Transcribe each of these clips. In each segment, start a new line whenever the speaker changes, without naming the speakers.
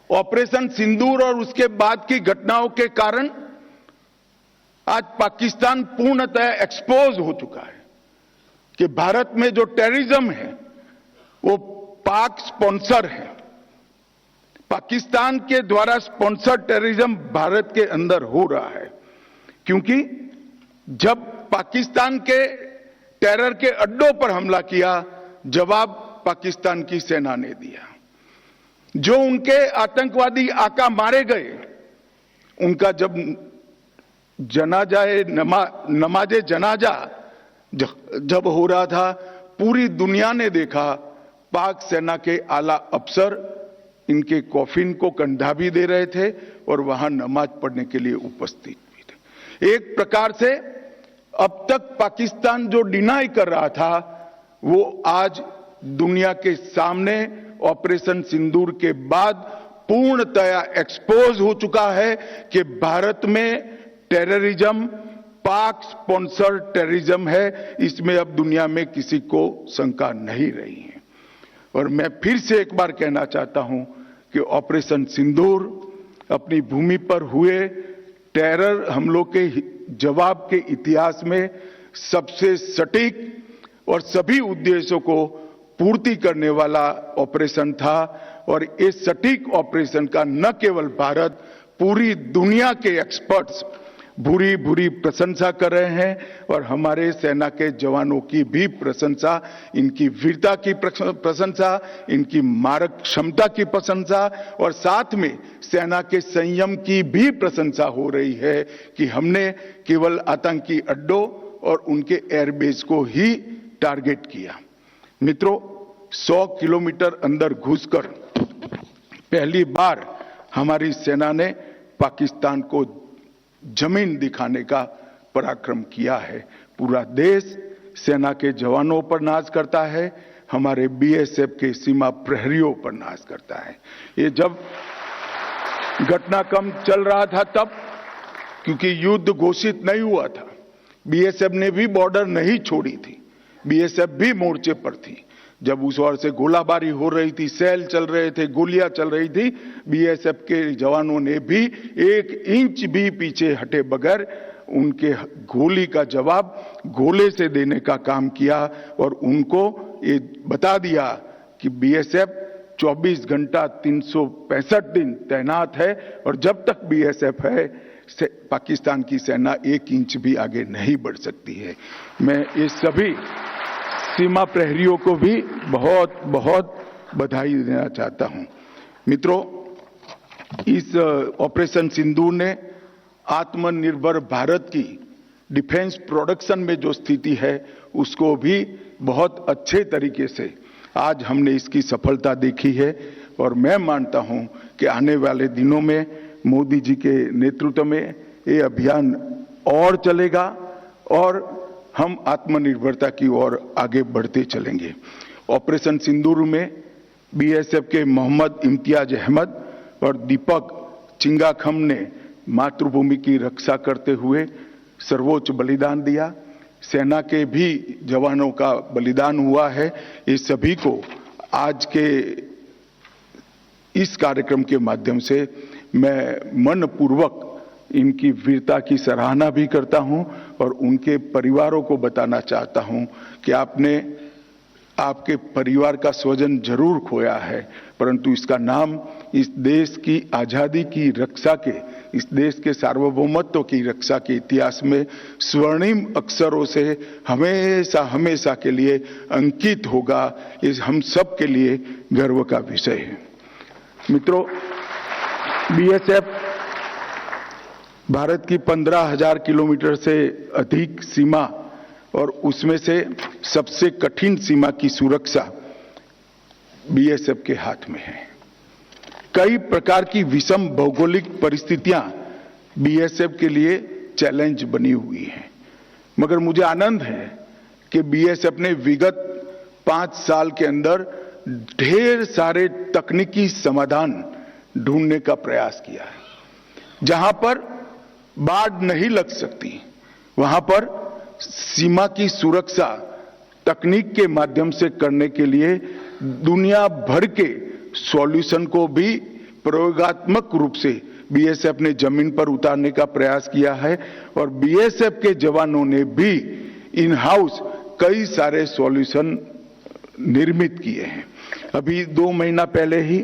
Operation सिंदूर और उसके बाद की घटनाओं के कारण आज पाकिस्तान पूर्णतः एक्सपोज हो चुका है कि भारत में जो टेररिज्म है वो पाक स्पॉन्सर है। पाकिस्तान के द्वारा स्पॉन्सर टेररिज्म भारत के अंदर हो रहा है, क्योंकि जब पाकिस्तान के टेरर के अड्डों पर हमला किया, जवाब पाकिस्तान की सेना ने दिया। जो उनके आतंकवादी आका मारे गए, उनका जब नमाजे जनाजा जब हो रहा था, पूरी दुनिया ने देखा पाक सेना के आला अफसर इनके कॉफिन को कंधा भी दे रहे थे और वहां नमाज पढ़ने के लिए उपस्थित भी थे। एक प्रकार से अब तक पाकिस्तान जो डिनाई कर रहा था, वो आज दुनिया के सामने ऑपरेशन सिंदूर के बाद पूर्णतया एक्सपोज हो चुका है कि भारत में टेररिज्म पाक स्पॉन्सर टेररिज्म है। इसमें अब दुनिया में किसी को शंका नहीं रही है। और मैं फिर से एक बार कहना चाहता हूं कि ऑपरेशन सिंदूर अपनी भूमि पर हुए टेरर हमलों के जवाब के इतिहास में सबसे सटीक और सभी उद्देश्यों को पूर्ति करने वाला ऑपरेशन था। और इस सटीक ऑपरेशन का न केवल भारत, पूरी दुनिया के एक्सपर्ट्स भूरी भूरी प्रशंसा कर रहे हैं और हमारे सेना के जवानों की भी प्रशंसा, इनकी वीरता की प्रशंसा, इनकी मारक क्षमता की प्रशंसा और साथ में सेना के संयम की भी प्रशंसा हो रही है कि हमने केवल आतंकी अड्डों और उनके एयरबेस को ही टारगेट किया। मित्रों, 100 किलोमीटर अंदर घुसकर पहली बार हमारी सेना ने पाकिस्तान को जमीन दिखाने का पराक्रम किया है। पूरा देश सेना के जवानों पर नाज करता है, हमारे बीएसएफ के सीमा प्रहरियों पर नाज करता है। ये जब घटनाक्रम चल रहा था तब, क्योंकि युद्ध घोषित नहीं हुआ था, बीएसएफ ने भी बॉर्डर नहीं छोड़ी थी, बीएसएफ भी मोर्चे पर थी। जब उस ओर से गोलाबारी हो रही थी, सेल चल रहे थे, गोलियां चल रही थी, बीएसएफ के जवानों ने भी 1 इंच भी पीछे हटे बगैर उनके गोली का जवाब गोले से देने का काम किया और उनको ये बता दिया कि बीएसएफ 24 घंटा 365 दिन तैनात है और जब तक बीएसएफ है पाकिस्तान की सेना 1 इंच भी आगे नहीं बढ़ सकती है। मैं ये सभी सीमा प्रहरियों को भी बहुत बहुत बधाई देना चाहता हूं। मित्रों, इस ऑपरेशन सिंदूर ने आत्मनिर्भर भारत की डिफेंस प्रोडक्शन में जो स्थिति है उसको भी बहुत अच्छे तरीके से आज हमने इसकी सफलता देखी है। और मैं मानता हूं कि आने वाले दिनों में मोदी जी के नेतृत्व में ये अभियान और चलेगा और हम आत्मनिर्भरता की ओर आगे बढ़ते चलेंगे। ऑपरेशन सिंदूर में बीएसएफ के मोहम्मद इम्तियाज अहमद और दीपक चिंगाखम ने मातृभूमि की रक्षा करते हुए सर्वोच्च बलिदान दिया। सेना के भी जवानों का बलिदान हुआ है। ये सभी को आज के इस कार्यक्रम के माध्यम से मैं मनपूर्वक इनकी वीरता की सराहना भी करता हूं और उनके परिवारों को बताना चाहता हूं कि आपने आपके परिवार का स्वजन जरूर खोया है, परंतु इसका नाम इस देश की आजादी की रक्षा के, इस देश के सार्वभौमत्व की रक्षा के इतिहास में स्वर्णिम अक्षरों से हमेशा हमेशा के लिए अंकित होगा। ये हम सब के लिए गर्व का विषय है। मित्रों, बीएसएफ भारत की 15,000 किलोमीटर से अधिक सीमा और उसमें से सबसे कठिन सीमा की सुरक्षा बीएसएफ के हाथ में है। कई प्रकार की विषम भौगोलिक परिस्थितियां बीएसएफ के लिए चैलेंज बनी हुई हैं, मगर मुझे आनंद है कि बीएसएफ ने विगत 5 साल के अंदर ढेर सारे तकनीकी समाधान ढूंढने का प्रयास किया है। जहां पर बाढ़ नहीं लग सकती, वहां पर सीमा की सुरक्षा तकनीक के माध्यम से करने के लिए दुनिया भर के सॉल्यूशन को भी प्रयोगात्मक रूप से बीएसएफ ने जमीन पर उतारने का प्रयास किया है और बीएसएफ के जवानों ने भी इन हाउस कई सारे सॉल्यूशन निर्मित किए हैं। अभी 2 महीना पहले ही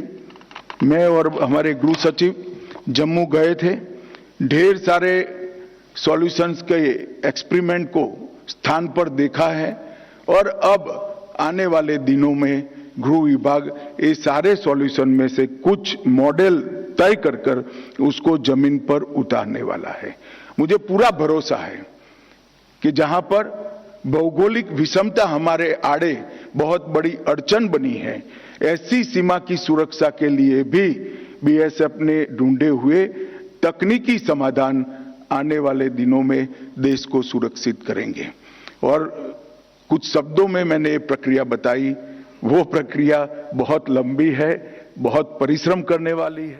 मैं और हमारे गृह सचिव जम्मू गए थे। ढेर सारे सॉल्यूशंस के एक्सपेरिमेंट को स्थान पर देखा है और अब आने वाले दिनों में गृह विभाग ये सारे सॉल्यूशन में से कुछ मॉडल तय कर उसको जमीन पर उतारने वाला है। मुझे पूरा भरोसा है कि जहां पर भौगोलिक विषमता हमारे आड़े बहुत बड़ी अड़चन बनी है, ऐसी सीमा की सुरक्षा के लिए भी बीएसएफ ने ढूंढे हुए तकनीकी समाधान आने वाले दिनों में देश को सुरक्षित करेंगे। और कुछ शब्दों में मैंने ये प्रक्रिया बताई, वो प्रक्रिया बहुत लंबी है, बहुत परिश्रम करने वाली है।